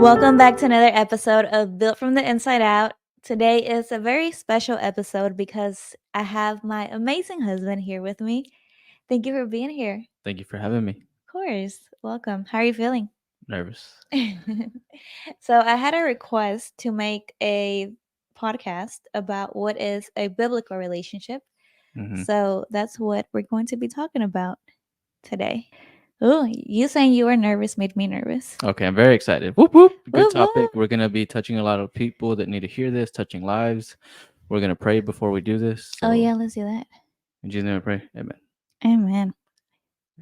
Welcome back to another episode of Built from the Inside Out. Today is a very special episode because I have my amazing husband here with me. Thank you for being here. Thank you for having me. Of course. Welcome. How are you feeling? Nervous. So, I had a request to make a podcast about what is a biblical relationship. Hmm. So, that's what we're going to be talking about today. Oh, you saying you were nervous made me nervous. Okay, I'm very excited. Whoop whoop. Good Woo woo. topic. We're gonna be touching a lot of people that need to hear this, touching lives. We're gonna pray before we do this. Oh, So, yeah, let's do that. in Jesus' name, I pray. Amen. Amen.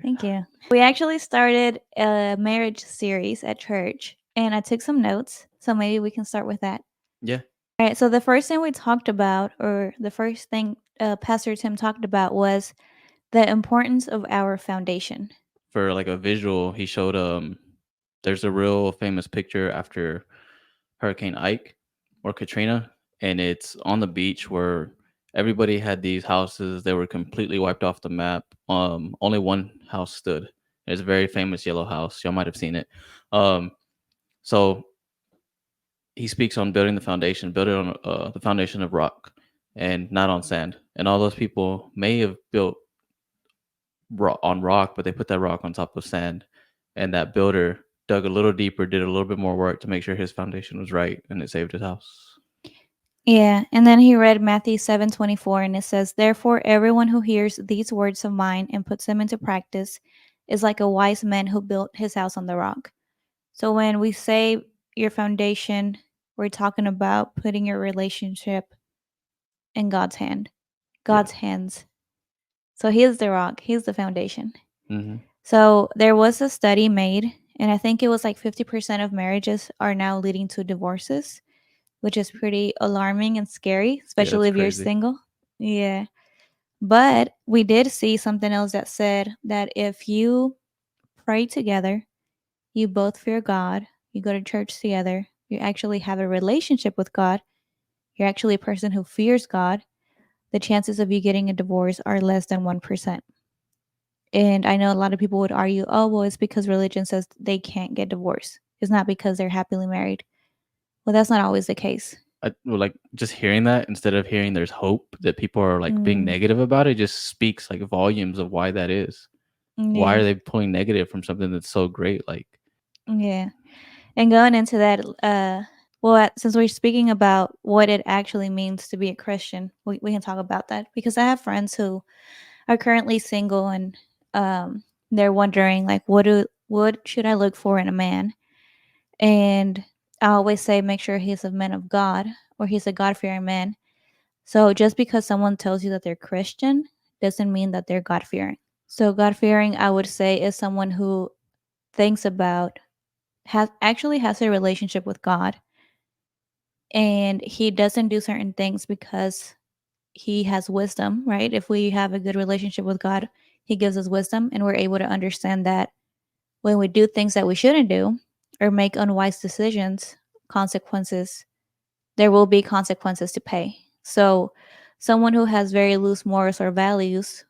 Thank you. We actually started a marriage series at church, and I took some notes. So maybe we can start with that. Yeah. All right. So the first thing we talked about, or the first thing Pastor Tim talked about, was the importance of our foundation. For like a visual, he showed there's a real famous picture after Hurricane Ike or Katrina, and it's on the beach where everybody had these houses. They were completely wiped off the map. Only one house stood. It's a very famous yellow house. Y'all might have seen it. Um, so he speaks on building the foundation, build it on the foundation of rock and not on sand. And all those people may have built on rock, but they put that rock on top of sand. And that builder dug a little deeper, did a little bit more work to make sure his foundation was right, and it saved his house. Yeah, and then he read Matthew 7:24, and it says, "Therefore everyone who hears these words of mine and puts them into practice is like a wise man who built his house on the rock." So when we say your foundation, we're talking about putting your relationship in Yeah. God's hands. So he is the rock, he's the foundation. Hmm. So there was a study made, and I think it was like 50% of marriages are now leading to divorces, which is pretty alarming and scary, Yeah, especially that's if you're crazy. single. Yeah. But we did see something else that said that if you pray together, you both fear God, you go to church together, you actually have a relationship with God, you're actually a person who fears God, the chances of you getting a divorce are less than 1%. And I know a lot of people would argue, oh, well, it's because religion says they can't get divorced. It's not because they're happily married. Well, that's not always the case. Well, like just hearing that instead of hearing there's hope that people are like being Mm, negative about it just speaks like volumes of why that is. Why yeah, are they pulling negative from something that's so great? Like, yeah. And going into that, well, since we're speaking about what it actually means to be a Christian, we can talk about that because I have friends who are currently single and they're wondering like, what should I look for in a man? And I always say, make sure he's a man of God or he's a God fearing man. So just because someone tells you that they're Christian doesn't mean that they're God fearing. So God fearing, I would say, is someone who thinks about has a relationship with God, and he doesn't do certain things because he has wisdom, right? If we have a good relationship with God, he gives us wisdom and we're able to understand that when we do things that we shouldn't do or make unwise decisions, consequences, there will be consequences to pay. So someone who has very loose morals or values,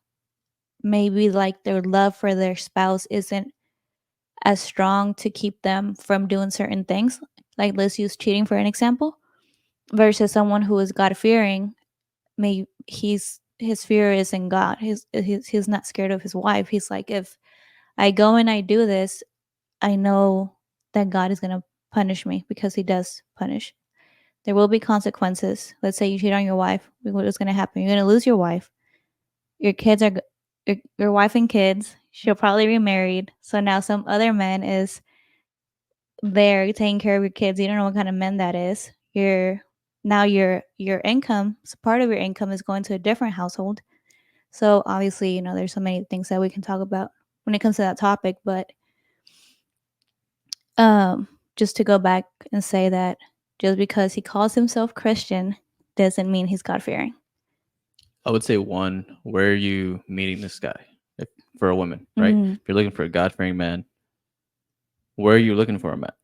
maybe like their love for their spouse isn't as strong to keep them from doing certain things. Like let's use cheating for an example, versus someone who is God fearing. May his fear is in God. He's not scared of his wife. He's like, if I go and I do this, I know that God is gonna punish me because he does punish. There will be consequences. Let's say you cheat on your wife. What is gonna happen? You're gonna lose your wife. Your kids are your wife and kids. She'll probably be married. So now some other man is there taking care of your kids. You don't know what kind of man that is. Your income, so part of your income is going to a different household. So obviously, there's so many things that we can talk about when it comes to that topic. But um, just to go back and say that just because he calls himself Christian doesn't mean he's God fearing. I would say one, where are you meeting this guy? If, for a woman, right? Mm, If you're looking for a God fearing man, where are you looking for him at?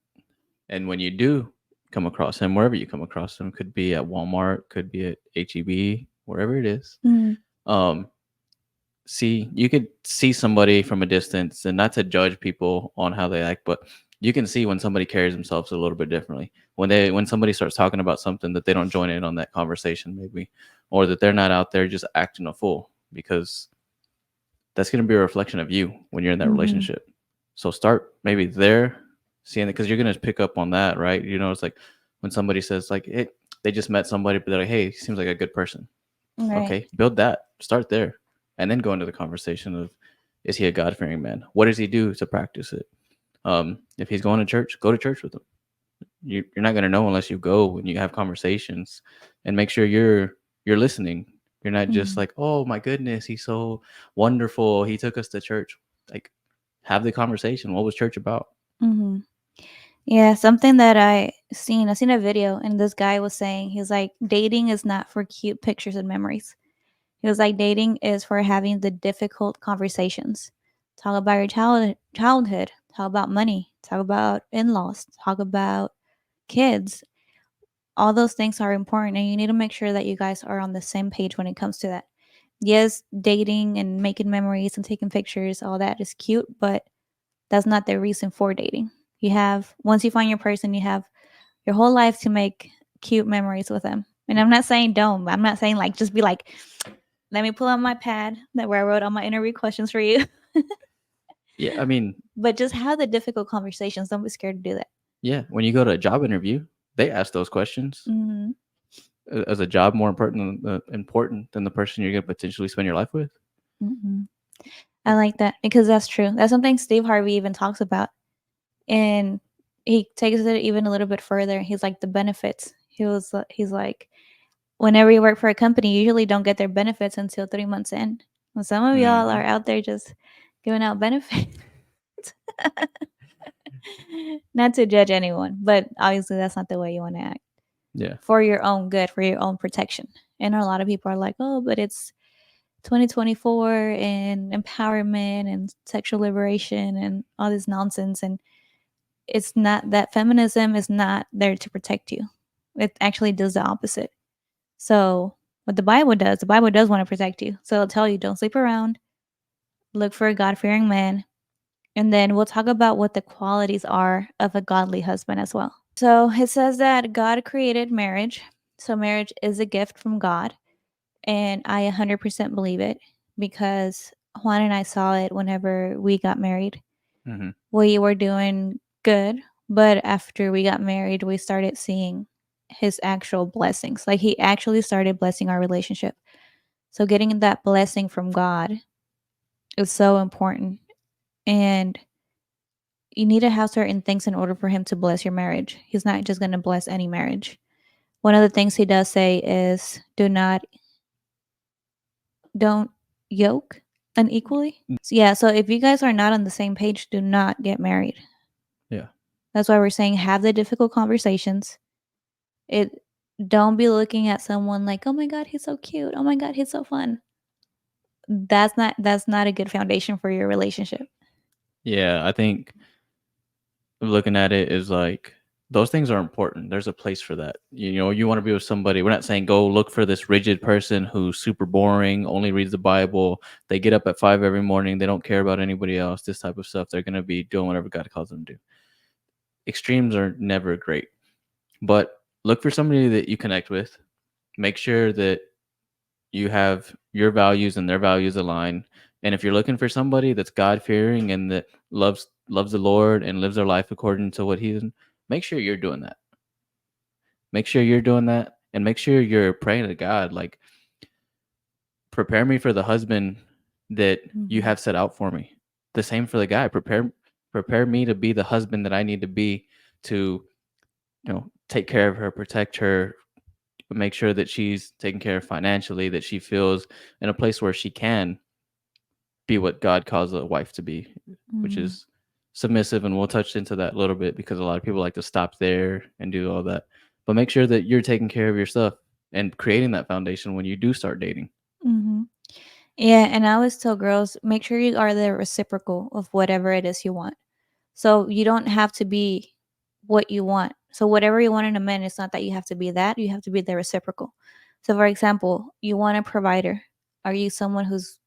And when you do come across him, wherever you come across him, could be at Walmart, could be at HEB, wherever it is. mm, Um, you could see somebody from a distance, and not to judge people on how they act, but you can see when somebody carries themselves a little bit differently. When somebody starts talking about something that they don't join in on that conversation, maybe, or that they're not out there just acting a fool, because that's going to be a reflection of you when you're in that Mhm. relationship. So start maybe there, seeing it, because you're going to pick up on that, right? You know, it's like when somebody says like they just met somebody, but they're like, hey, he seems like a good person. Right. Okay, build that. Start there, and then go into the conversation of, is he a God fearing man? What does he do to practice it? If he's going to church, go to church with him. You're not going to know unless you go when you have conversations, and make sure you're listening. You're not just Mhm. like, oh my goodness, he's so wonderful, he took us to church. Like, have the conversation. What was church about? Mhm. Yeah, something that I seen a video, and this guy was saying, he's like, dating is not for cute pictures and memories. He was like, dating is for having the difficult conversations. Talk about your childhood, talk about money, talk about in-laws, talk about kids. All those things are important, and you need to make sure that you guys are on the same page when it comes to that. Yes, dating and making memories and taking pictures, all that is cute, but that's not the reason for dating. You have Once you find your person, you have your whole life to make cute memories with them. And I'm not saying don't. I'm not saying like just be like, let me pull out my pad that where I wrote all my interview questions for you. Yeah, I mean, But just have the difficult conversations. Don't be scared to do that. yeah, when you go to a job interview, they ask those questions. Mm-hmm. Is a job more important than the person you're going to potentially spend your life with? Mm-hmm. I like that because that's true. That's something Steve Harvey even talks about, and he takes it even a little bit further. He's like the benefits. He's like, whenever you work for a company, you usually don't get their benefits until 3 months in. Well, some of y'all Mm-hmm. are out there just giving out benefits. Not to judge anyone, but obviously that's not the way you want to act Yeah. for your own good, for your own protection. And a lot of people are like, oh, but it's 2024 and empowerment and sexual liberation and all this nonsense. And it's not that feminism is not there to protect you. It actually does the opposite. So, what the Bible does want to protect you. So, it'll tell you don't sleep around, look for a God fearing man, and then we'll talk about what the qualities are of a godly husband as well. So, it says that God created marriage. So, marriage is a gift from God. And I 100% believe it because Juan and I saw it whenever we got married. Mm-hmm. We were doing good, but after we got married, we started seeing his actual blessings. Like he actually started blessing our relationship. So getting that blessing from God is so important. And you need to have certain things in order for him to bless your marriage. He's not just going to bless any marriage. One of the things he does say is don't yoke unequally. So yeah, so if you guys are not on the same page, do not get married. Yeah. That's why we're saying have the difficult conversations. It Don't be looking at someone like, "Oh my god, he's so cute. Oh my god, he's so fun." That's not a good foundation for your relationship. Yeah, I think looking at it is like those things are important. There's a place for that. You know, you want to be with somebody. We're not saying go look for this rigid person who's super boring, only reads the Bible. They get up at 5 every morning. They don't care about anybody else. This type of stuff. They're going to be doing whatever God calls them to do. Extremes are never great, but look for somebody that you connect with. Make sure that you have your values and their values align. And if you're looking for somebody that's God fearing and that loves the Lord and lives their life according to what He's, make sure you're doing that. Make sure you're doing that, and make sure you're praying to God, like, prepare me for the husband that you Mhm. have set out for me. The same for the guy. Prepare me to be the husband that I need to be to, take care of her, protect her, make sure that she's taken care of financially, that she feels in a place where she can be what God calls a wife to be, which Mhm. is submissive. And we'll touch into that a little bit because a lot of people like to stop there and do all that. But make sure that you're taking care of your stuff and creating that foundation when you do start dating. Mhm. Yeah, and I always tell girls, make sure you are the reciprocal of whatever it is you want. So you don't have to be what you want. So whatever you want in a man, it's not that you have to be that. You have to be the reciprocal. So for example, you want a provider. Are you someone who's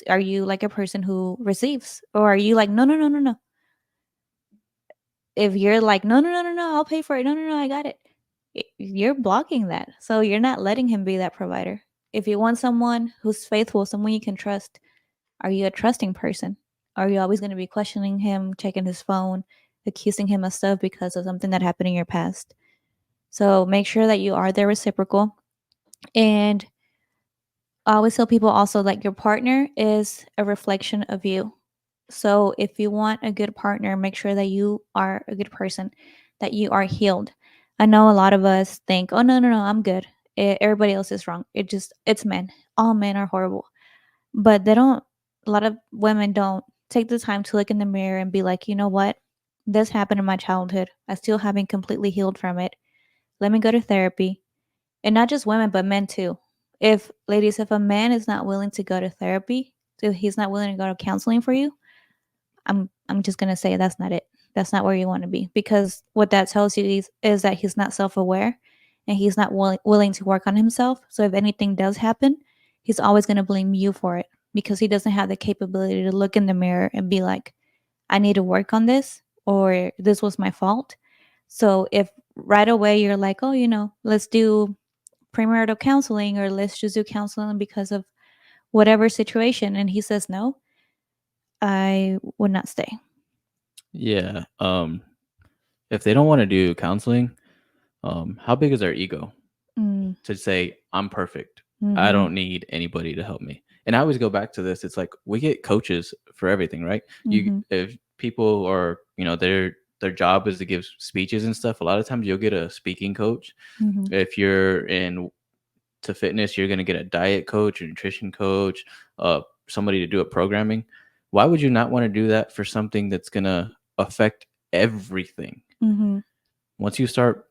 are you like a person who receives, or are you like no no no no no? If you're like, no, no, no, no, no, I'll pay for it. No, no, no, I got it. You're blocking that. So you're not letting him be that provider. If you want someone who's faithful, someone you can trust, are you a trusting person? Are you always going to be questioning him, checking his phone, accusing him of stuff because of something that happened in your past? So make sure that you are there reciprocal. And I always tell people also like your partner is a reflection of you. So if you want a good partner, make sure that you are a good person, that you are healed. I know a lot of us think, oh, no, no, no, I'm good. Everybody else is wrong. It's men. All men are horrible. But they don't, a lot of women don't take the time to look in the mirror and be like, you know what? This happened in my childhood. I still haven't completely healed from it. Let me go to therapy. And not just women, but men too. If, ladies, if a man is not willing to go to therapy, if he's not willing to go to counseling for you, I'm just gonna say that's not it. That's not where you want to be, because what that tells you is that he's not self aware, and he's not willing to work on himself. So if anything does happen, he's always gonna blame you for it, because he doesn't have the capability to look in the mirror and be like, I need to work on this, or this was my fault. So if right away you're like, oh, let's do premarital counseling, or let's just do counseling because of whatever situation, and he says no, I would not stay. Yeah. If they don't want to do counseling, how big is their ego Mm, to say I'm perfect? I mhm, don't need anybody to help me. And I always go back to this. It's like we get coaches for everything, right? You mhm, if people are, their job is to give speeches and stuff. A lot of times you'll get a speaking coach. mhm, If you're in to fitness, you're going to get a diet coach, a nutrition coach, somebody to do a programming. Why would you not want to do that for something that's going to affect everything? mhm, Once you start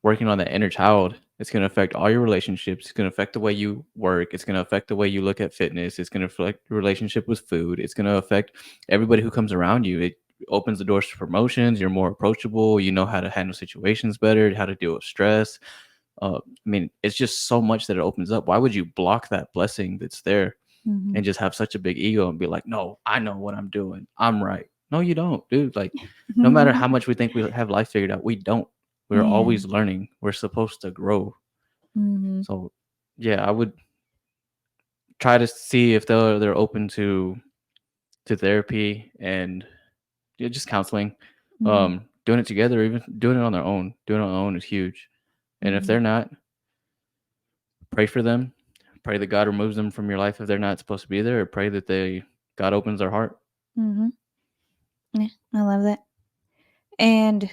working on that inner child, it's going to affect all your relationships. It's going to affect the way you work. It's going to affect the way you look at fitness. It's going to affect your relationship with food. It's going to affect everybody who comes around you. It opens the doors to promotions. You're more approachable. You know how to handle situations better, how to deal with stress. I mean, it's just so much that it opens up. Why would you block that blessing that's there mhm, and just have such a big ego and be like, no, I know what I'm doing. I'm right. No, you don't, dude. Like, no matter how much we think we have life figured out, we don't. We're yeah, always learning. We're supposed to grow. mhm, So, yeah, I would try to see if they're open to therapy and, yeah, just counseling. mhm, Doing it together, even doing it on their own. Doing it on their own is huge. And if mhm, they're not, pray for them. Pray that God removes them from your life if they're not supposed to be there, or pray that God opens their heart. mhm. Yeah, I love that. And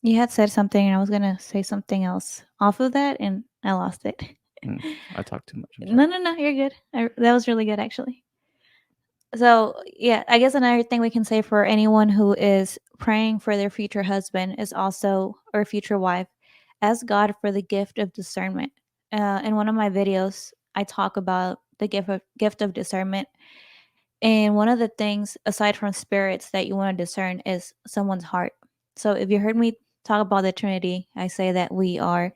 you had said something, and I was gonna say something else off of that, and I lost it. Mm, I talk too much. I'm No, sorry. no, no, you're good. That was really good, actually. So, yeah, I guess another thing we can say for anyone who is praying for their future husband is also, or future wife, ask God for the gift of discernment. In one of my videos, I talk about the gift of discernment. And one of the things, aside from spirits, that you want to discern is someone's heart. So if you heard me talk about the Trinity, I say that we are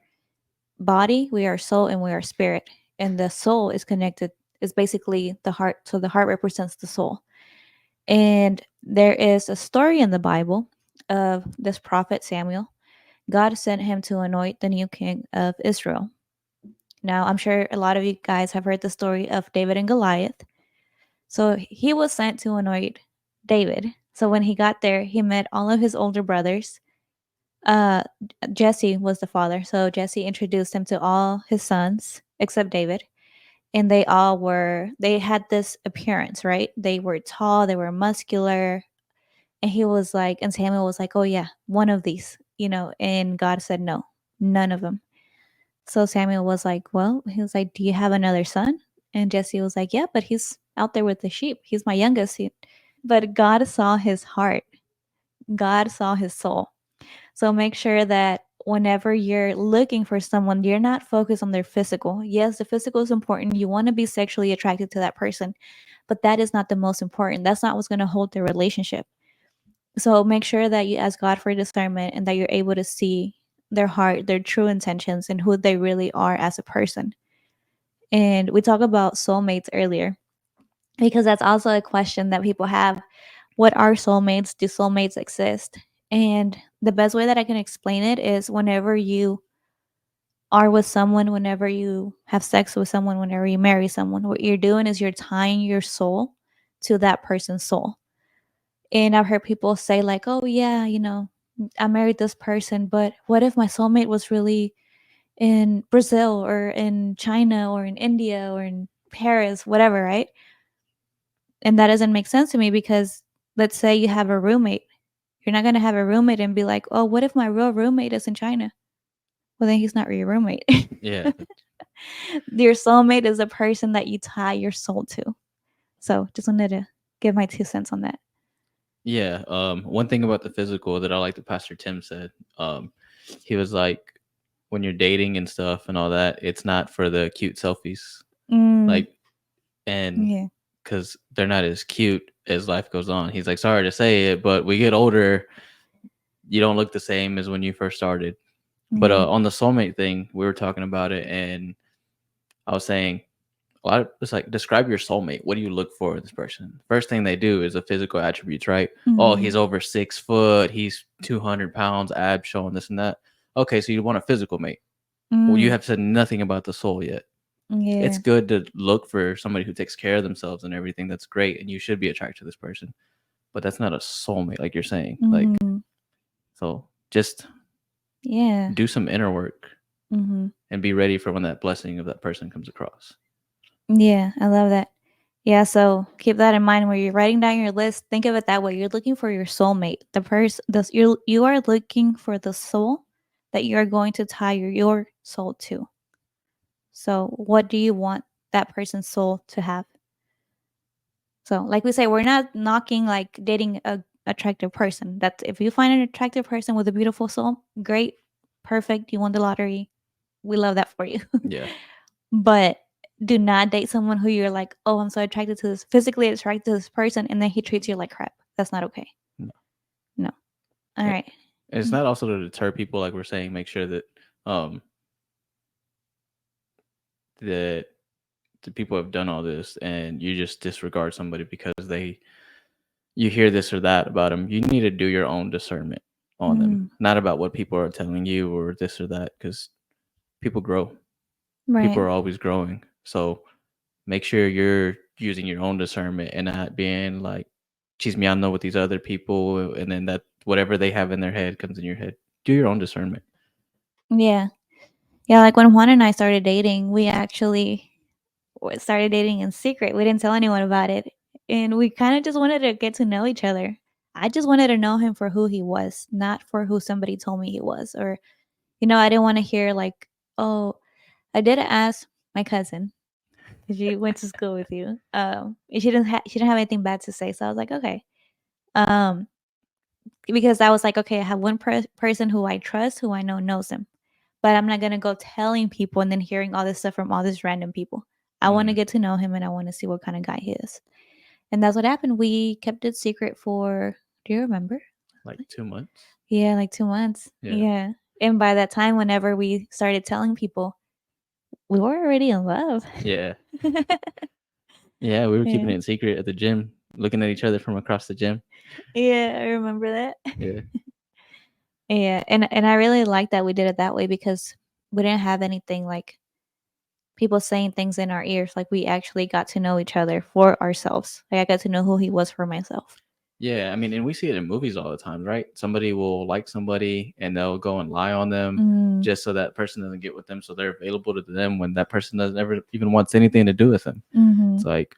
body, we are soul, and we are spirit. And the soul is connected, is basically the heart. So the heart represents the soul. And there is a story in the Bible of this prophet Samuel. God sent him to anoint the new king of Israel. Now, I'm sure a lot of you guys have heard the story of David and Goliath. So he was sent to anoint David. So when he got there, he met all of his older brothers. Uh, Jesse was the father. So Jesse introduced him to all his sons except David. And they had this appearance, right? They were tall, they were muscular. And he was like, and Samuel was like, oh, yeah, one of these, and God said, no, none of them. So Samuel was like, well, he was like, do you have another son? And Jesse was like, yeah, but he's out there with the sheep. He's my youngest. But God saw his heart, God saw his soul. So make sure that whenever you're looking for someone, you're not focused on their physical. Yes, the physical is important. You want to be sexually attracted to that person, but that is not the most important. That's not what's going to hold the relationship. So make sure that you ask God for discernment and that you're able to see their heart, their true intentions, and who they really are as a person. And we talked about soulmates earlier, because that's also a question that people have. What are soulmates? Do soulmates exist? And the best way that I can explain it is whenever you are with someone, whenever you have sex with someone, whenever you marry someone, what you're doing is you're tying your soul to that person's soul. And I've heard people say, like, oh, yeah, I married this person, but what if my soulmate was really in Brazil or in China or in India or in Paris, whatever, right? And that doesn't make sense to me because let's say you have a roommate. You're not going to have a roommate and be like, oh, what if my real roommate is in China? Well, then he's not your roommate. Yeah, Your soulmate is a person that you tie your soul to. So just wanted to give my 2 cents on that. yeah. One thing about the physical that I like that Pastor Tim said, he was like, when you're dating and stuff and all that, it's not for the cute selfies, Mm, like, and yeah. because they're not as cute as life goes on. He's like, sorry to say it, but we get older, you don't look the same as when you first started. But Yeah. on the soulmate thing, we were talking about it, and I was saying a lot of it's like describe your soulmate. What do you look for in this person? First thing they do is the physical attributes, right? Oh, Mm-hmm. he's over 6 foot, he's 200 pounds, abs showing this and that. Okay, so you want a physical mate. Well, you Mm, have said nothing about the soul yet. It's yeah. good to look for somebody who takes care of themselves and everything. That's great, and you should be attracted to this person. But that's not a soulmate, like you're saying. Like, Mm-hmm. so just Yeah. do some inner work Mm-hmm. and be ready for when that blessing of that person comes across. Yeah. I love that. Yeah. So keep that in mind when you're writing down your list. Think of it that way. You're looking for your soulmate. The person. You are looking for the soul that you are going to tie your soul to. So what do you want that person's soul to have? So, like we say, we're not knocking like dating a attractive person. That's if you find an attractive person with a beautiful soul, great, perfect. You won the lottery. We love that for you. Yeah. But do not date someone who you're like, oh, I'm so attracted to this, physically attracted to this person, and then he treats you like crap. That's not okay. No. No. All right. It's not also to deter people, like we're saying. Make sure that um that the people have done all this, and you just disregard somebody because you hear this or that about them. You need to do your own discernment on them, Mm, not about what people are telling you or this or that, because people grow. People right. are always growing. So make sure you're using your own discernment and not being like chismeando with these other people, and then that whatever they have in their head comes in your head. Do your own discernment. Yeah. Yeah. Like when Juan and I started dating, we actually started dating in secret. We didn't tell anyone about it. And we kind of just wanted to get to know each other. I just wanted to know him for who he was, not for who somebody told me he was. Or, I didn't want to hear, like, oh, I did ask my cousin, 'cause she went to school with you. And she didn't have anything bad to say. So I was like, okay. Um, because I was like, okay, I have one person who I trust, who I know knows him. But I'm not gonna go telling people and then hearing all this stuff from all these random people. I want to Mm, get to know him and I want to see what kind of guy he is. And that's what happened. We kept it secret for, do you remember? like 2 months. Yeah, like 2 months. Yeah. Yeah. And by that time, whenever we started telling people, we were already in love. Yeah. Yeah, we were keeping Yeah. it in secret at the gym, looking at each other from across the gym. Yeah, I remember that. Yeah. Yeah. And I really like that we did it that way because we didn't have anything like people saying things in our ears. Like we actually got to know each other for ourselves. Like I got to know who he was for myself. Yeah, I mean, and we see it in movies all the time, right? Somebody will like somebody and they'll go and lie on them Mm, just so that person doesn't get with them, so they're available to them when that person doesn't ever even wants anything to do with them. It's mm-hmm. like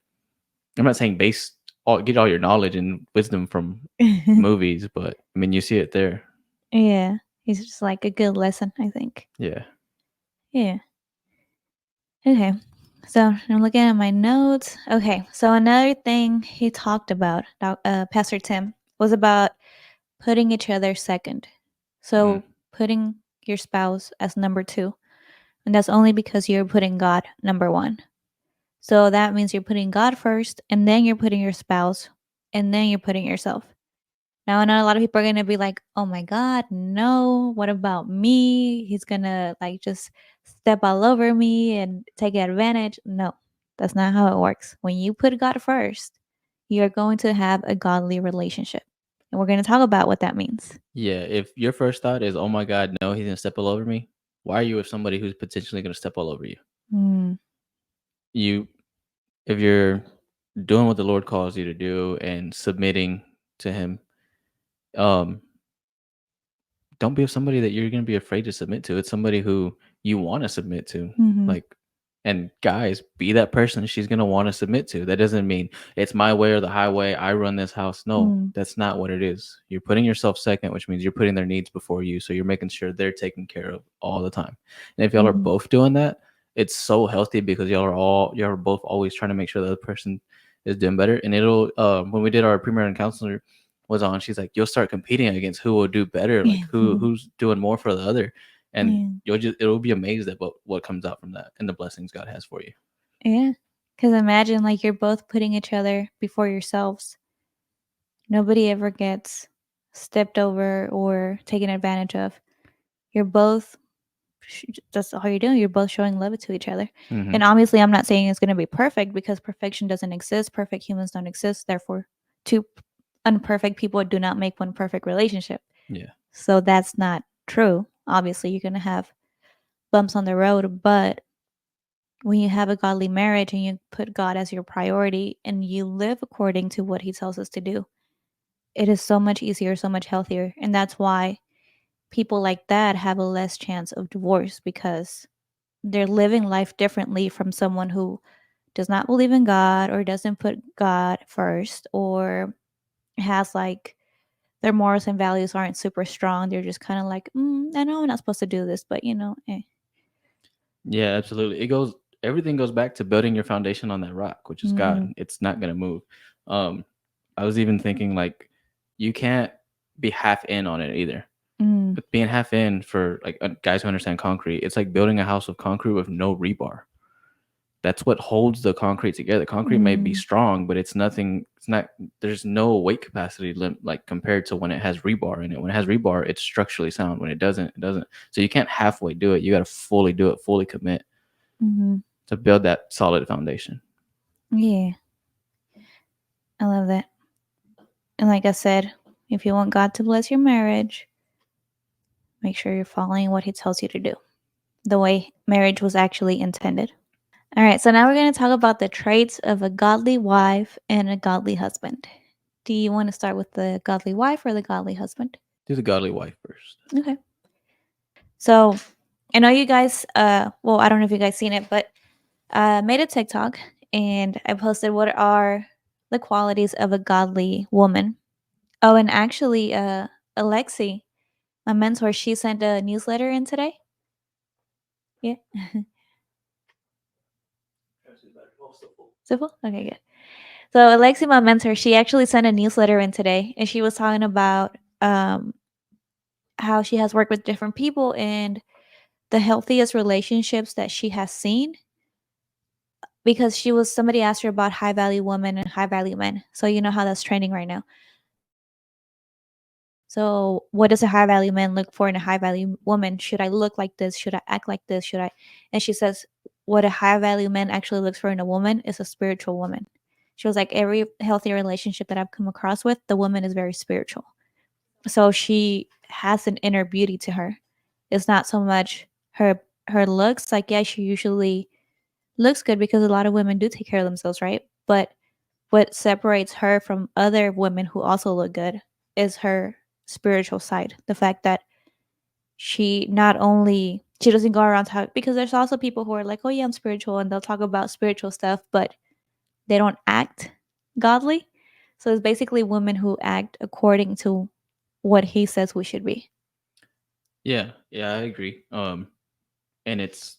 I'm not saying get all your knowledge and wisdom from movies, but I mean you see it there. Yeah. It's just like a good lesson, I think. Yeah. Yeah. Okay. So I'm looking at my notes. Okay. So another thing he talked about, Pastor Tim, was about putting each other second. Mm, So putting your spouse as number two. And that's only because you're putting God number one. So that means you're putting God first, and then you're putting your spouse, and then you're putting yourself. Now I know a lot of people are gonna be like, "Oh my God, no! What about me? He's gonna like just step all over me and take advantage." No, that's not how it works. When you put God first, you're going to have a godly relationship. And we're going to talk about what that means. Yeah, if your first thought is, "Oh my god, no, he's gonna step all over me," why are you with somebody who's potentially gonna step all over you? Mm, You if you're doing what the Lord calls you to do and submitting to him, um, don't be with somebody that you're gonna be afraid to submit to. It's somebody who you wanna submit to. mm-hmm, Like, and guys, be that person she's gonna wanna submit to. That doesn't mean it's my way or the highway, I run this house. No, mm, that's not what it is. You're putting yourself second, which means you're putting their needs before you, so you're making sure they're taken care of all the time. And if y'all are mm-hmm. both doing that, it's so healthy because y'all are both always trying to make sure the other person is doing better. And it'll when we did our premarital counselor was on, she's like, you'll start competing against who will do better, like who's doing more for the other, and Yeah. it'll be amazed at what comes out from that and the blessings God has for you. Yeah. Because imagine like you're both putting each other before yourselves. Nobody ever gets stepped over or taken advantage of. You're both, that's all you're doing. You're both showing love to each other. Hmm. And obviously, I'm not saying it's going to be perfect because perfection doesn't exist. Perfect humans don't exist. Therefore, two unperfect people do not make one perfect relationship. Yeah. So that's not true. Obviously, you're going to have bumps on the road, but when you have a godly marriage and you put God as your priority and you live according to what he tells us to do, it is so much easier, so much healthier. And that's why people like that have a less chance of divorce because they're living life differently from someone who does not believe in God or doesn't put God first or has like their morals and values aren't super strong. They're just kind of like, I know I'm not supposed to do this, but eh. Yeah, absolutely. Everything goes back to building your foundation on that rock, which is God. Mm, It's not gonna move. Um, I was even thinking like you can't be half in on it either. mm, But being half in for like guys who understand concrete, it's like building a house of concrete with no rebar. That's what holds the concrete together. Concrete may be mm, strong, but it's nothing. It's not. There's no weight capacity like compared to when it has rebar in it. When it has rebar, it's structurally sound. When it doesn't, it doesn't. So you can't halfway do it. You got to fully do it, fully commit mm. to build that solid foundation. Yeah, I love that. And like I said, if you want God to bless your marriage, make sure you're following what he tells you to do, the way marriage was actually intended. All right, so now we're going to talk about the traits of a godly wife and a godly husband. Do you want to start with the godly wife or the godly husband? Do the godly wife first. Okay. So I know you guys, well, I don't know if you guys seen it, but made a TikTok and I posted what are the qualities of a godly woman. Oh, and actually, Alexi, my mentor, she sent a newsletter in today. Yeah. Simple? Okay, good. So Alexi, my mentor, she actually sent a newsletter in today and she was talking about how she has worked with different people and the healthiest relationships that she has seen because somebody asked her about high value women and high value men. So you know how that's trending right now. So what does a high value man look for in a high value woman? Should I look like this? Should I act like this? Should I? And she says what a high value man actually looks for in a woman is a spiritual woman. She was like every healthy relationship that I've come across with, the woman is very spiritual. So she has an inner beauty to her. It's not so much her looks. Like yeah, she usually looks good because a lot of women do take care of themselves, right? But what separates her from other women who also look good is her spiritual side. The fact that she not only she doesn't go around talk because there's also people who are like, "Oh yeah, I'm spiritual," and they'll talk about spiritual stuff, but they don't act godly. So it's basically women who act according to what he says we should be. Yeah, yeah, I agree. And it's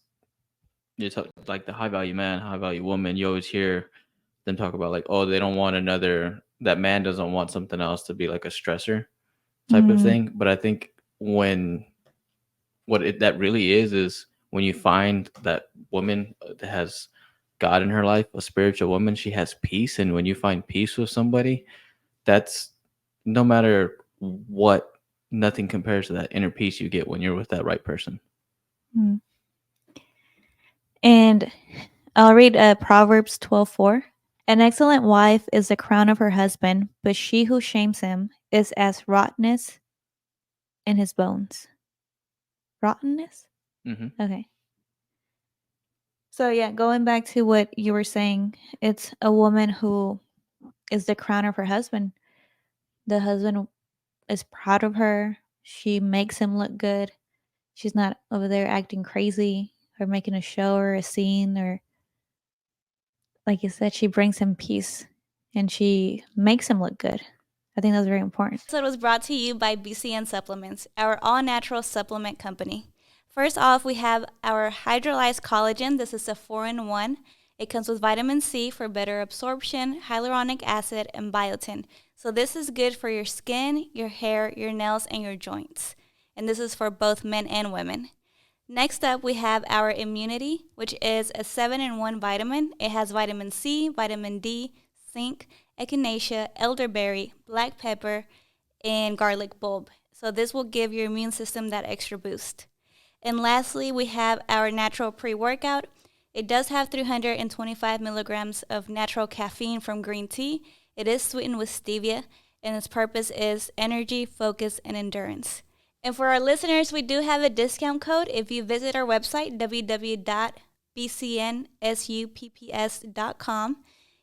like the high value man, high value woman. You always hear them talk about like, oh, they don't want another. That man doesn't want something else to be like a stressor type of Mm, thing. But I think when that really is when you find that woman that has God in her life, a spiritual woman, she has peace. And when you find peace with somebody, that's no matter what, nothing compares to that inner peace you get when you're with that right person. mm. And I'll read Proverbs 12:4. An excellent wife is the crown of her husband, but she who shames him is as rottenness in his bones. Rottenness? Hmm. Okay. So yeah, going back to what you were saying, it's a woman who is the crown of her husband. The husband is proud of her. She makes him look good. She's not over there acting crazy or making a show or a scene, or like you said, she brings him peace and she makes him look good. I think that's very important. Episode was brought to you by BCN Supplements, our all natural supplement company. First off, we have our hydrolyzed collagen. This is a 4-in-1. It comes with vitamin C for better absorption, hyaluronic acid, and biotin. So, this is good for your skin, your hair, your nails, and your joints. And this is for both men and women. Next up, we have our immunity, which is a 7-in-1 vitamin. It has vitamin C, vitamin D, zinc, echinacea, elderberry, black pepper, and garlic bulb. So this will give your immune system that extra boost. And lastly, we have our natural pre-workout. It does have 325 milligrams of natural caffeine from green tea. It is sweetened with stevia, and its purpose is energy, focus, and endurance. And for our listeners, we do have a discount code. If you visit our website, www.bcnsupps.com,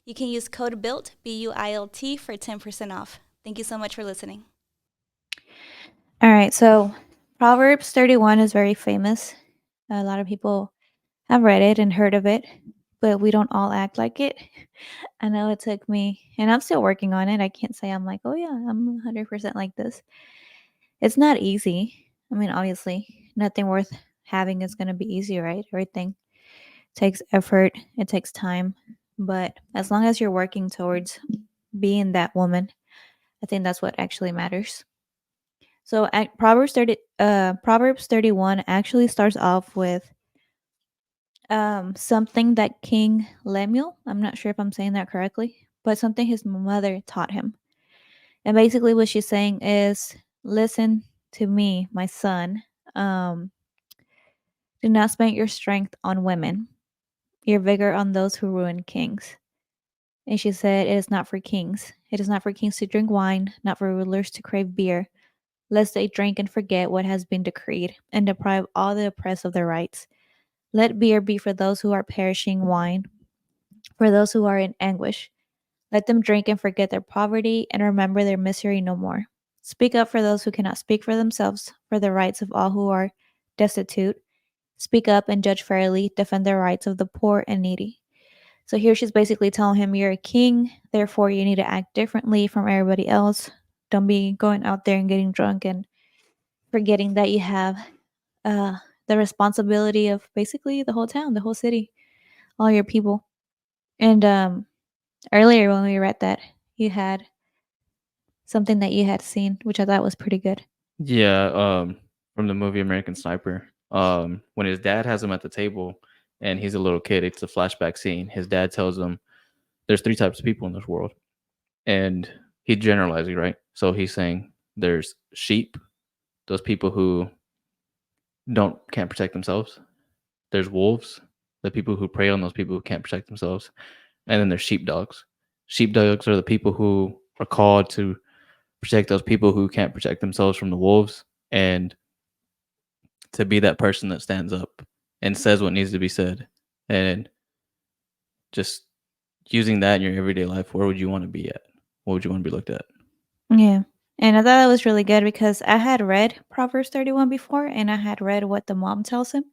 you can use code BUILT, BUILT, for 10% off. Thank you so much for listening. All right, so Proverbs 31 is very famous. A lot of people have read it and heard of it, but we don't all act like it. I know it took me, and I'm still working on it. I can't say I'm like, oh yeah, I'm 100% like this. It's not easy. I mean, obviously, nothing worth having is going to be easy, right? Everything takes effort, it takes time. But as long as you're working towards being that woman, I think that's what actually matters. So at Proverbs 31 actually starts off with something that King Lemuel, I'm not sure if I'm saying that correctly, but something his mother taught him. And basically what she's saying is, listen to me, my son. Um, do not spend your strength on women, your vigor on those who ruin kings. And she said, it is not for kings. It is not for kings to drink wine, not for rulers to crave beer, lest they drink and forget what has been decreed, and deprive all the oppressed of their rights. Let beer be for those who are perishing, wine for those who are in anguish. Let them drink and forget their poverty, and remember their misery no more. Speak up for those who cannot speak for themselves, for the rights of all who are destitute. Speak up and judge fairly, defend the rights of the poor and needy. So here she's basically telling him, you're a king, therefore you need to act differently from everybody else. Don't be going out there and getting drunk and forgetting that you have uh, the responsibility of basically the whole town, the whole city, all your people. And earlier when we read that, you had something that you had seen, which I thought was pretty good. Yeah, from the movie American Sniper. When his dad has him at the table and he's a little kid, it's a flashback scene. His dad tells him there's three types of people in this world, and he's generalizing, right? So he's saying there's sheep, those people who don't can't protect themselves. There's wolves, the people who prey on those people who can't protect themselves, and then there's sheepdogs. Sheepdogs are the people who are called to protect those people who can't protect themselves from the wolves, and to be that person that stands up and says what needs to be said. And just using that in your everyday life, where would you want to be at? What would you want to be looked at? Yeah. And I thought that was really good because I had read Proverbs 31 before and I had read what the mom tells him,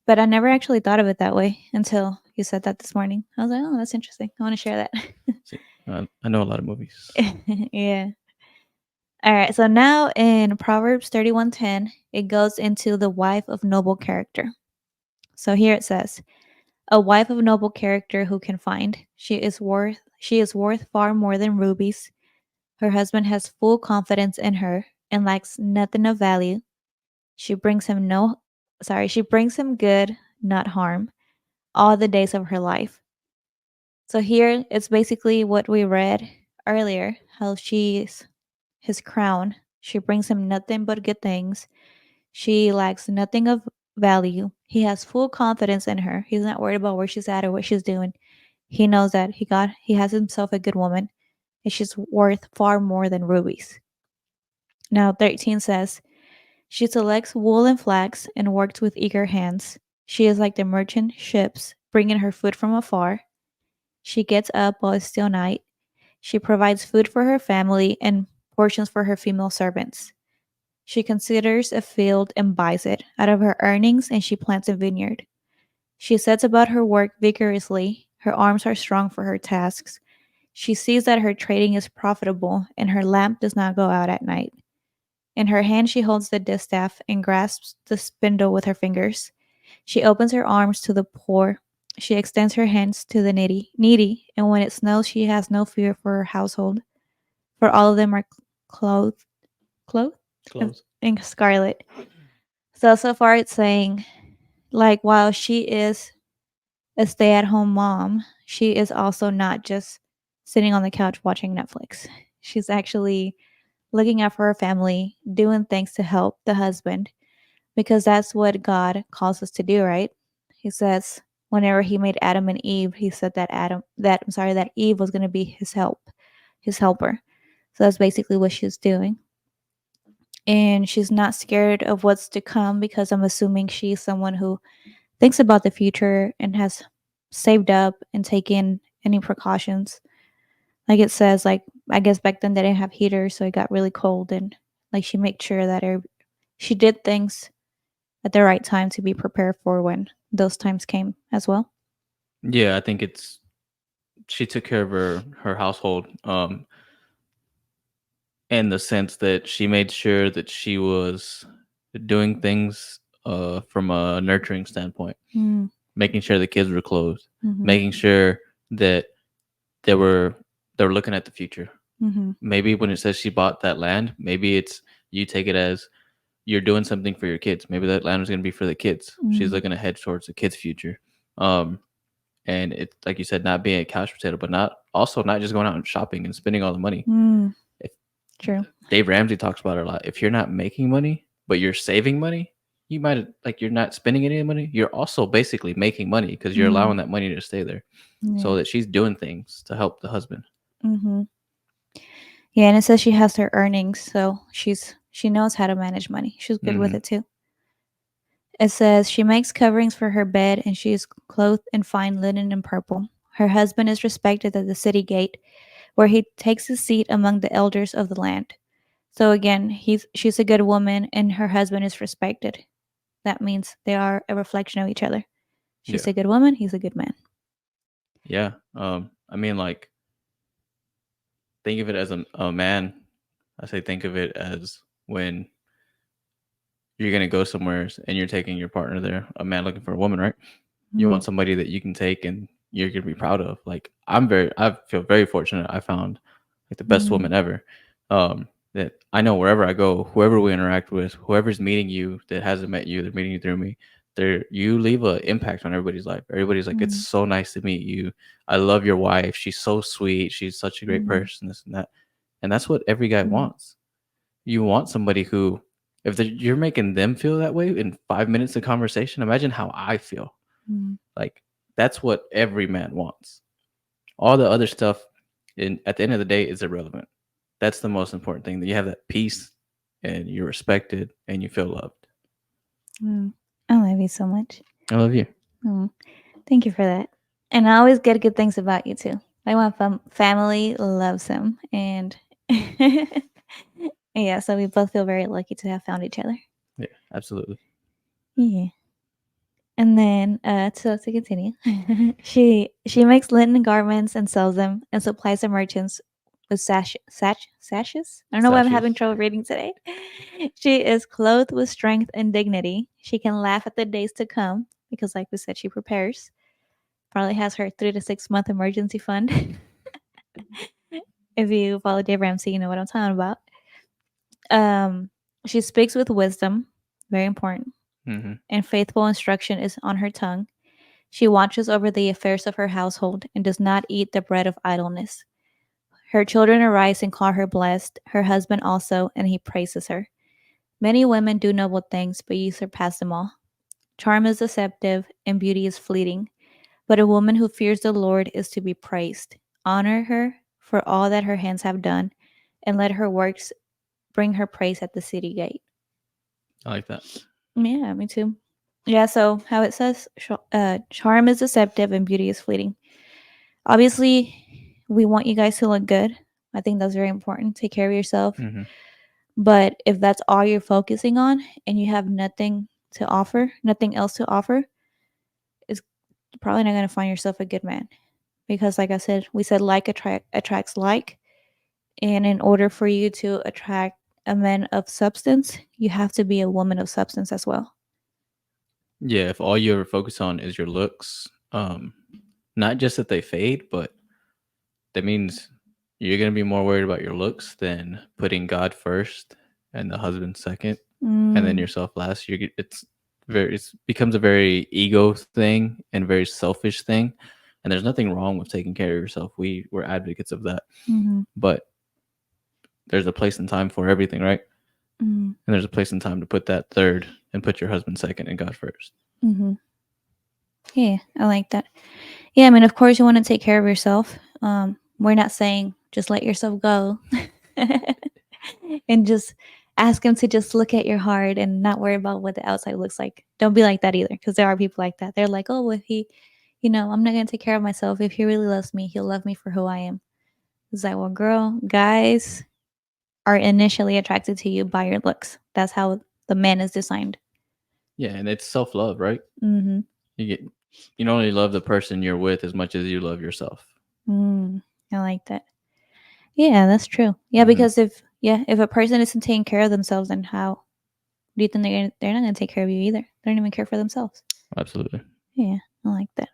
but I never actually thought of it that way until you said that this morning. I was like, oh, that's interesting. I want to share that. See, I know a lot of movies. Yeah. All right. So now in Proverbs 31:10, it goes into the wife of noble character. So here it says, a wife of noble character who can find? She is worth far more than rubies. Her husband has full confidence in her and lacks nothing of value. She brings him good, not harm, all the days of her life. So here it's basically what we read earlier, how she's his crown. She brings him nothing but good things. She lacks nothing of value. He has full confidence in her. He's not worried about where she's at or what she's doing. He knows that he has himself a good woman and she's worth far more than rubies. Now, 13 says, she selects wool and flax and works with eager hands. She is like the merchant ships, bringing her food from afar. She gets up while it's still night. She provides food for her family and portions for her female servants. She considers a field and buys it out of her earnings, and she plants a vineyard. She sets about her work vigorously. Her arms are strong for her tasks. She sees that her trading is profitable, and her lamp does not go out at night. In her hand she holds the distaff and grasps the spindle with her fingers. She opens her arms to the poor. She extends her hands to the needy, and when it snows, she has no fear for her household, for all of them are clothed, clothed Close. in scarlet. So far it's saying, like, while she is a stay-at-home mom, she is also not just sitting on the couch watching Netflix. She's actually looking out for her family, doing things to help the husband, because that's what God calls us to do, right? He says whenever he made Adam and Eve, he said that that Eve was going to be his helper. So that's basically what she's doing. And she's not scared of what's to come, because I'm assuming she's someone who thinks about the future and has saved up and taken any precautions. Like it says, like, I guess back then they didn't have heaters, so it got really cold, and like she made sure that she did things at the right time to be prepared for when those times came as well. Yeah, I think it's she took care of her household, in the sense that she made sure that she was doing things from a nurturing standpoint, Mm, making sure the kids were clothed, mm-hmm, making sure that they were they were looking at the future. mm-hmm, Maybe when it says she bought that land, maybe it's you take it as you're doing something for your kids. Maybe that land was going to be for the kids. She's mm, looking ahead towards the kids' future. Um, and it's like you said, not being a couch potato, but not just going out and shopping and spending all the money. mm, If true. Dave Ramsey talks about it a lot. If you're not making money, but you're saving money, you might like you're not spending any money. You're also basically making money because you're Mm, allowing that money to stay there, so yeah. that she's doing things to help the husband. Mm-hmm. Yeah, and it says she has her earnings, so she knows how to manage money. She's good with Mm-hmm. it too. It says she makes coverings for her bed, and she is clothed in fine linen and purple. Her husband is respected at the city gate, where he takes his seat among the elders of the land. So again, she's a good woman, and her husband is respected. That means they are a reflection of each other. She's Yeah, a good woman, he's a good man. yeah. I mean, like think of it as a man. I say think of it as when you're gonna go somewhere and you're taking your partner there. A man looking for a woman, right? You Mm, want somebody that you can take and you're gonna be proud of. Like I feel very fortunate. I found like the best mm, woman ever. That I know wherever I go, whoever we interact with, whoever's meeting you that hasn't met you, they're meeting you through me. You leave an impact on everybody's life. Everybody's like, it's mm, so nice to meet you. I love your wife. She's so sweet. She's such a great mm, person. This and that, and that's what every guy mm, wants. You want somebody who, if you're making them feel that way in 5 minutes of conversation, imagine how I feel. mm, Like that's what every man wants. All the other stuff at the end of the day is irrelevant. That's the most important thing, that you have that peace and you're respected and you feel loved. mm. I love you so much. I love you. Mm, thank you for that. And I always get good things about you too. Like my family loves him, and yeah, so we both feel very lucky to have found each other. Yeah, absolutely. Yeah. And then to continue, she makes linen garments and sells them and supplies the merchants with sashes. I don't know why I'm having Sashes. trouble reading today. She is clothed with strength and dignity. She can laugh at the days to come because, like we said, she prepares. Probably has her 3 to 6 month emergency fund. If you follow Dave Ramsey, you know what I'm talking about. Um, she speaks with wisdom, very important, Mm-hmm. and faithful instruction is on her tongue. She watches over the affairs of her household and does not eat the bread of idleness. Her children arise and call her blessed, her husband also, and he praises her. Many women do noble things, but you surpass them all. Charm is deceptive, and beauty is fleeting, but a woman who fears the Lord is to be praised. Honor her for all that her hands have done, and let her works bring her praise at the city gate. I like that. Yeah, me too. Yeah, so how it says, charm is deceptive and beauty is fleeting. Obviously, we want you guys to look good. I think that's very important. Take care of yourself. Hmm. But if that's all you're focusing on and you have nothing to offer, nothing else to offer, it's probably not going to find yourself a good man. Because, like I said, we said like attracts like. And in order for you to attract a man of substance, you have to be a woman of substance as well. Yeah, if all you ever focus on is your looks, not just that they fade, but that means you're gonna be more worried about your looks than putting God first and the husband second, and then Mm, yourself last. It's becomes a very ego thing and very selfish thing, and there's nothing wrong with taking care of yourself. We're advocates of that, mm-hmm, but there's a place and time for everything, right? mm, And there's a place and time to put that third and put your husband second and God first. mm-hmm. Yeah, I like that. Yeah, I mean, of course, you want to take care of yourself. We're not saying just let yourself go and just ask him to just look at your heart and not worry about what the outside looks like. Don't be like that either, because there are people like that. They're like, oh, well, if he, I'm not going to take care of myself. If he really loves me, he'll love me for who I am. It's like, well, girl, guys are initially attracted to you by your looks. That's how the man is designed. Yeah, and it's self love, right? Mm-hmm. You don't only love the person you're with as much as you love yourself. I like that. Yeah, that's true. Yeah, Hmm. because if a person isn't taking care of themselves, then how do you think they're not gonna take care of you either? They don't even care for themselves. Absolutely. Yeah, I like that.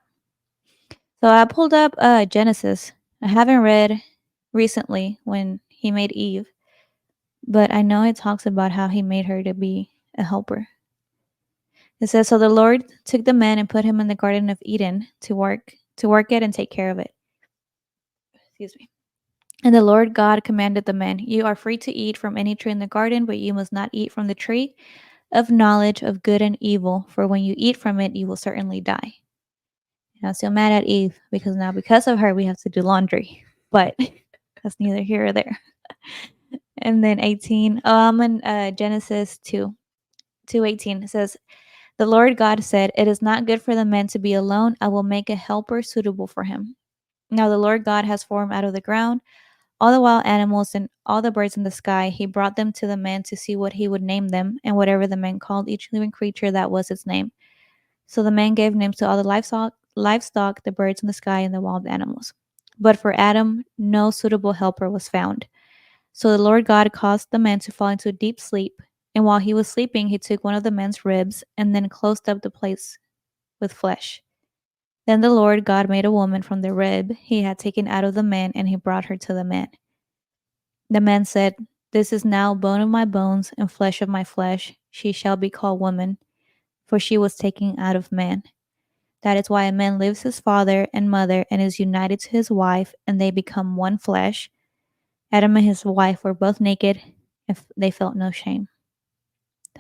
So I pulled up Genesis. I haven't read recently when he made Eve, but I know it talks about how he made her to be a helper. It says, so the Lord took the man and put him in the Garden of Eden to work it and take care of it. Excuse me. And the Lord God commanded the man, you are free to eat from any tree in the garden, but you must not eat from the tree of knowledge of good and evil, for when you eat from it, you will certainly die. And I'm still mad at Eve because of her, we have to do laundry. But that's neither here or there. And then 18, I'm in Genesis 2:18. It says, the Lord God said, it is not good for the man to be alone. I will make a helper suitable for him. Now the Lord God has formed out of the ground all the wild animals and all the birds in the sky. He brought them to the man to see what he would name them, and whatever the man called each living creature, that was its name. So the man gave names to all the livestock, the birds in the sky, and the wild animals. But for Adam, no suitable helper was found. So the Lord God caused the man to fall into a deep sleep, and while he was sleeping, he took one of the man's ribs and then closed up the place with flesh. Then the Lord God made a woman from the rib he had taken out of the man, and he brought her to the man. The man said, this is now bone of my bones and flesh of my flesh. She shall be called woman, for she was taken out of man. That is why a man leaves his father and mother and is united to his wife, and they become one flesh. Adam and his wife were both naked, and they felt no shame.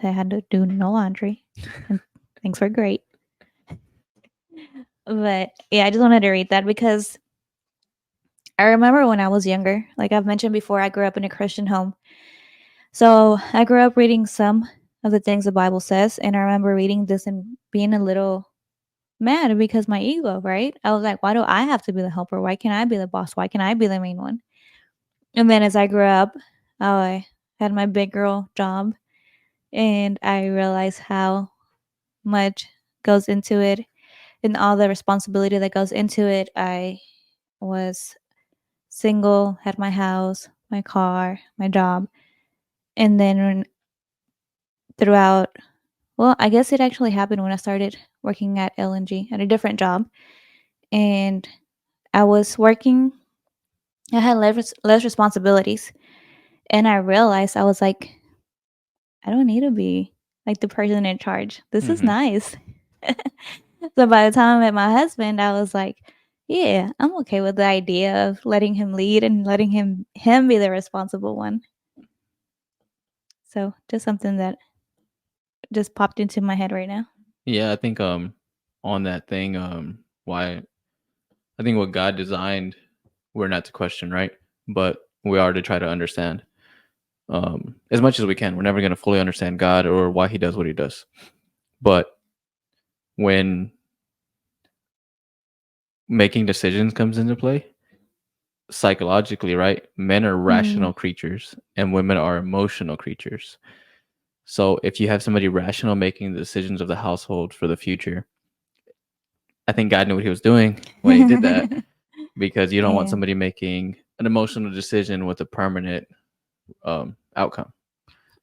They had to do no laundry, and things were great. But yeah, I just wanted to read that because I remember when I was younger, like I've mentioned before, I grew up in a Christian home. So I grew up reading some of the things the Bible says, and I remember reading this and being a little mad because my ego, right? I was like, why do I have to be the helper? Why can't I be the boss? Why can't I be the main one? And then as I grew up, I had my big girl job, and I realized how much goes into it and all the responsibility that goes into it. I was single, had my house, my car, my job, and then throughout, well, I guess it actually happened when I started working at LNG at a different job, and I was working. I had less responsibilities, and I realized I was like, I don't need to be like the person in charge. This is Hmm. nice. So by the time I met my husband, I was like, yeah, I'm okay with the idea of letting him lead and letting him be the responsible one. So just something that just popped into my head right now. Yeah, I think on that thing, why I think what God designed, we're not to question, right? But we are to try to understand. as much as we can. We're never going to fully understand God or why He does what He does. But when making decisions comes into play, psychologically, right? Men are Mm. rational creatures and women are emotional creatures. So if you have somebody rational making the decisions of the household for the future, I think God knew what He was doing when He did that, because you don't want Yeah. somebody making an emotional decision with a permanent outcome.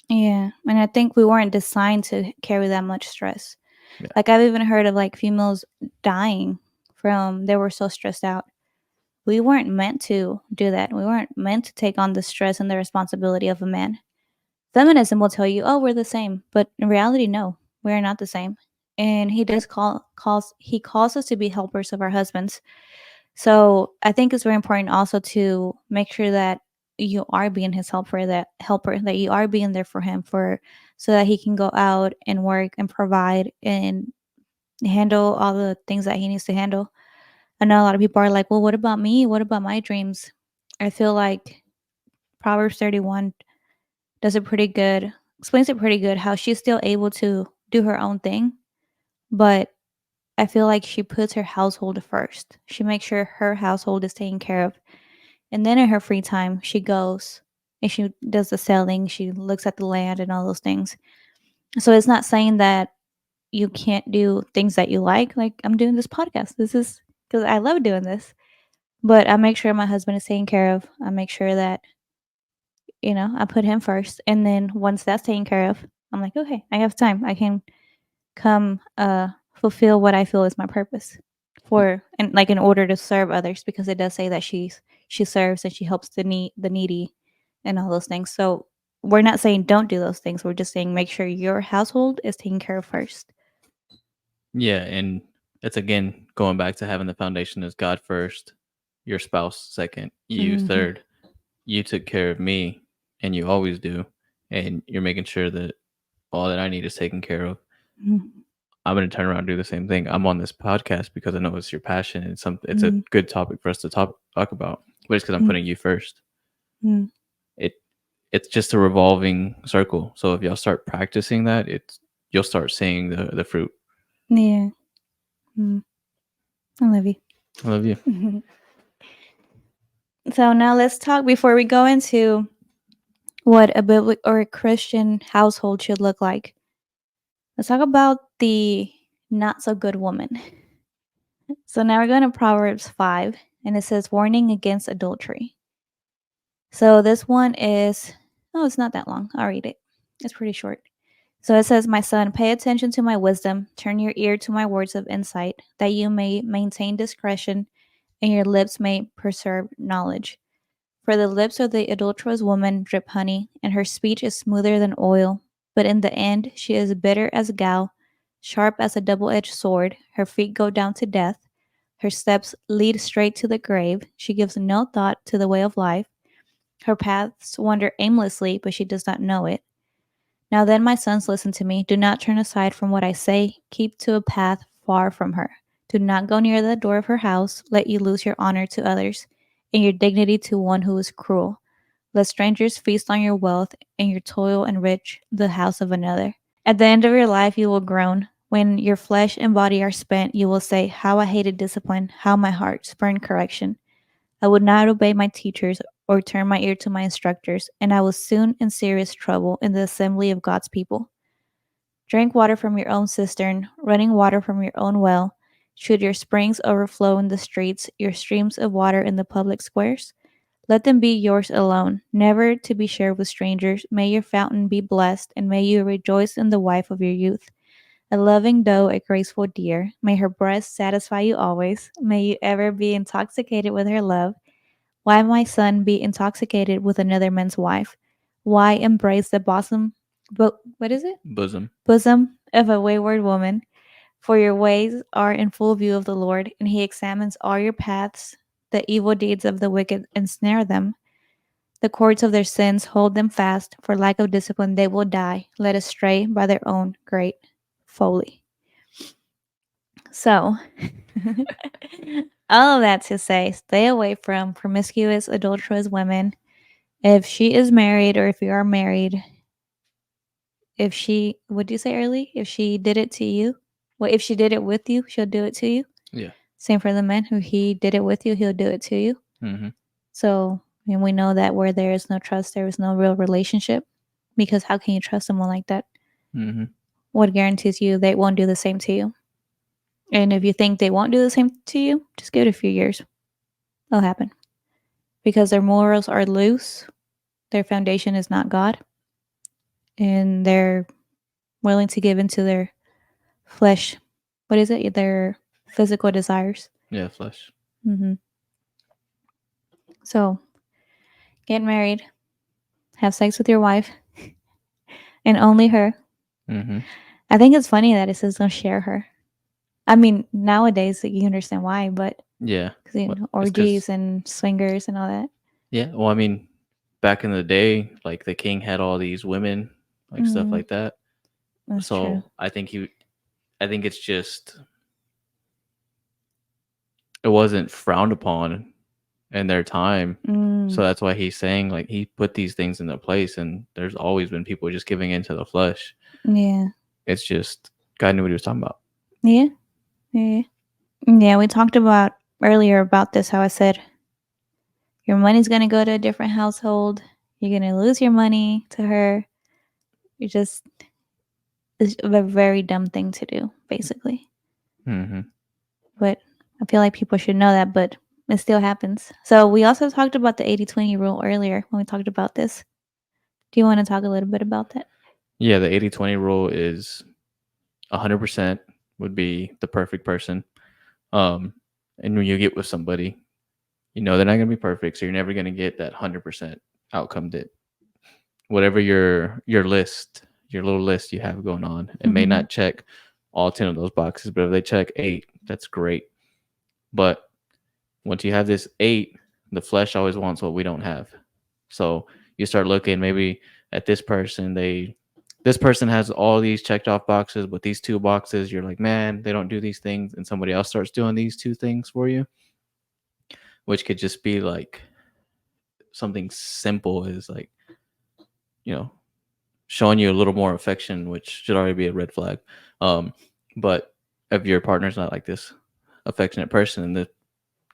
Yeah. And I think we weren't designed to carry that much stress. Yeah. Like I've even heard of like females dying from they were so stressed out. We weren't meant to do that. We weren't meant to take on the stress and the responsibility of a man. Feminism will tell you, "Oh, we're the same," but in reality, no, we're not the same. And he does calls us to be helpers of our husbands. So I think it's very important also to make sure that you are being his helper, that you are being there for him for so that he can go out and work and provide and handle all the things that he needs to handle. I know a lot of people are like, well, what about me? What about my dreams? I feel like Proverbs 31 does it pretty good, explains it pretty good how she's still able to do her own thing, but I feel like she puts her household first. She makes sure her household is taken care of. And then in her free time, she goes and she does the selling, she looks at the land and all those things. So it's not saying that you can't do things that you like I'm doing this podcast. This is because I love doing this. But I make sure my husband is taken care of. I make sure that, I put him first. And then once that's taken care of, I'm like, okay, I have time. I can come fulfill what I feel is my purpose for and like in order to serve others because it does say that she serves and she helps the needy and all those things. So we're not saying don't do those things. We're just saying make sure your household is taken care of first. Yeah, and it's again going back to having the foundation as God first, your spouse second, you Mm-hmm. third. You took care of me, and you always do, and you're making sure that all that I need is taken care of. Mm-hmm. I'm gonna turn around and do the same thing. I'm on this podcast because I know it's your passion and it's a Mm-hmm. good topic for us to talk about. But it's because I'm putting you first. Mm-hmm. It it's just a revolving circle. So if y'all start practicing that, you'll start seeing the fruit. Yeah. Mm. I love you. I love you. So now let's talk before we go into what a biblical or a Christian household should look like. Let's talk about the not so good woman. So now we're going to Proverbs 5, and it says warning against adultery. So this one is, oh, it's not that long. I'll read it. It's pretty short. So it says, my son, pay attention to my wisdom, turn your ear to my words of insight, that you may maintain discretion and your lips may preserve knowledge. For the lips of the adulterous woman drip honey, and her speech is smoother than oil. But in the end, she is bitter as gall, sharp as a double edged sword. Her feet go down to death. Her steps lead straight to the grave. She gives no thought to the way of life. Her paths wander aimlessly, but she does not know it. Now then, my sons, listen to me. Do not turn aside from what I say. Keep to a path far from her. Do not go near the door of her house, let you lose your honor to others, and your dignity to one who is cruel. Let strangers feast on your wealth, and your toil enrich the house of another. At the end of your life, you will groan. When your flesh and body are spent, you will say, how I hated discipline, how my heart spurned correction. I would not obey my teachers or turn my ear to my instructors, and I was soon in serious trouble in the assembly of God's people. Drink water from your own cistern, running water from your own well. Should your springs overflow in the streets, your streams of water in the public squares? Let them be yours alone, never to be shared with strangers. May your fountain be blessed, and may you rejoice in the wife of your youth. A loving doe, a graceful deer. May her breast satisfy you always. May you ever be intoxicated with her love. Why, my son, be intoxicated with another man's wife? Why embrace the what is it? Bosom. Bosom of a wayward woman? For your ways are in full view of the Lord, and he examines all your paths. The evil deeds of the wicked ensnare them. The cords of their sins hold them fast. For lack of discipline, they will die, led astray by their own great folly. So, all of that to say, stay away from promiscuous, adulterous women. If she is married or if you are married, if she, what did you say early? If she did it to you, well, if she did it with you, she'll do it to you. Yeah. Same for the man. Who he did it with you, he'll do it to you. Mm-hmm. So, and we know that where there is no trust, there is no real relationship. Because how can you trust someone like that? Mm-hmm. What guarantees you they won't do the same to you? And if you think they won't do the same to you, just give it a few years. It'll happen. Because their morals are loose, their foundation is not God, and they're willing to give into their flesh. What is it? Their physical desires. Yeah, flesh. hmm So, get married, have sex with your wife, and only her. Mm-hmm. I think it's funny that it says don't share her. I mean, nowadays you understand why, but Yeah. because you What? know, It's because orgies and swingers and all that. yeah. Well, I mean, back in the day, like the king had all these women, like stuff Mm, like that. that's true. So I think it's just it wasn't frowned upon in their time. So Mm, that's why he's saying like he put these things into place, and there's always been people just giving into the flesh. yeah. It's just God knew what he was talking about. Yeah. Yeah. Yeah. We talked about earlier about this, how I said your money's going to go to a different household. You're going to lose your money to her. You just, it's a very dumb thing to do, basically. Mm-hmm. But I feel like people should know that, but it still happens. So we also talked about the 80-20 rule earlier when we talked about this. Do you want to talk a little bit about that? Yeah, the 80-20 rule is 100% would be the perfect person. Um, and when you get with somebody, you know they're not gonna be perfect, so you're never gonna get that 100% outcome that whatever your list, your little list you have going on, it may Mm-hmm. not check all 10 of those boxes, but if they check 8, that's great. But once you have this 8, the flesh always wants what we don't have. So you start looking maybe at this person has all these checked off boxes, but these 2 boxes you're like, man, they don't do these things, and somebody else starts doing these 2 things for you, which could just be like something simple as like, you know, showing you a little more affection, which should already be a red flag. But if your partner's not like this affectionate person, and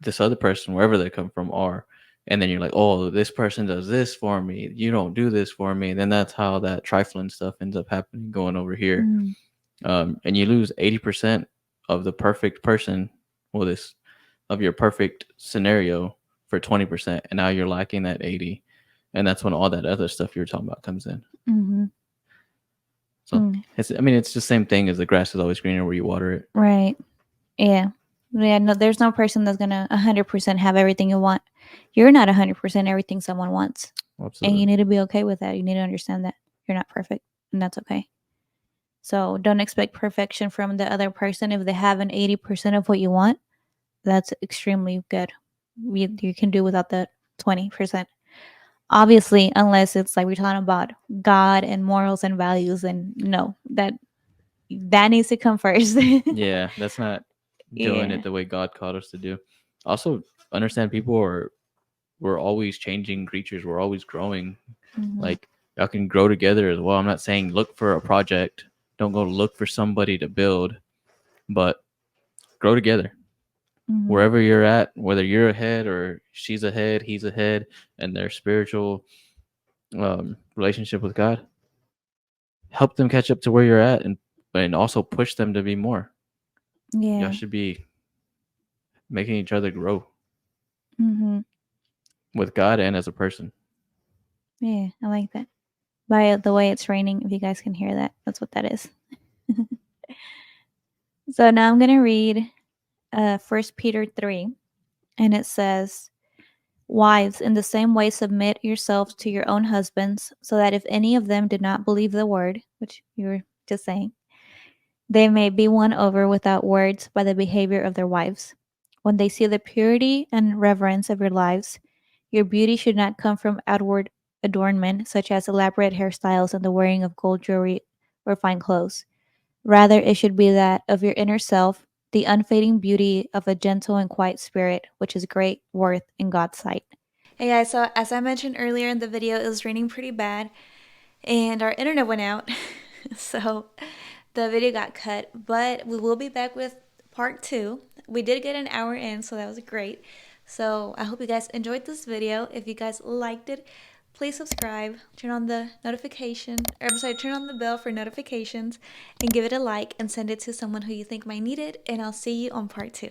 this other person, wherever they come from, are, and then you're like, oh, this person does this for me, you don't do this for me, and then that's how that trifling stuff ends up happening, going over here. Mm, And you lose 80% of the perfect person, well, this of your perfect scenario for 20%, and now you're lacking that 80, and that's when all that other stuff you were talking about comes in. mm-hmm. So it's, I mean, it's the same thing as the grass is always greener where you water it. Right. Yeah. Yeah. No, there's no person that's going to 100% have everything you want. You're not 100% everything someone wants. And you Absolutely. need to be okay with that. You need to understand that you're not perfect, and that's okay. So don't expect perfection from the other person. If they have an 80% of what you want, that's extremely good. You can do without the 20%. Obviously, unless it's like we're talking about God and morals and values, and no, that needs to come first. Yeah, that's not doing Yeah. it the way God called us to do. Also, understand people are we're always changing creatures. We're always growing. Mm-hmm. Like y'all can grow together as well. I'm not saying look for a project. Don't go look for somebody to build, but grow together. Mm-hmm. Wherever you're at, whether you're ahead or she's ahead, he's ahead, and their spiritual relationship with God, help them catch up to where you're at, and also push them to be more. Y'all Yeah. should be making each other grow Mm-hmm. with God and as a person. Yeah. I like that. By the way, it's raining. If you guys can hear that, that's what that is. So now I'm gonna read 1 Peter 3, and it says, "Wives, in the same way, submit yourselves to your own husbands, so that if any of them did not believe the word," which you were just saying, "they may be won over without words by the behavior of their wives. When they see the purity and reverence of your lives, your beauty should not come from outward adornment, such as elaborate hairstyles and the wearing of gold jewelry or fine clothes. Rather, it should be that of your inner self, the unfading beauty of a gentle and quiet spirit, which is great worth in God's sight." Hey guys, so as I mentioned earlier in the video, it was raining pretty bad and our internet went out. So the video got cut, but we will be back with part 2. We did get an hour in, so that was great. So I hope you guys enjoyed this video. If you guys liked it, please subscribe, turn on the notification, or I'm sorry, turn on the bell for notifications, and give it a like and send it to someone who you think might need it. And I'll see you on part 2.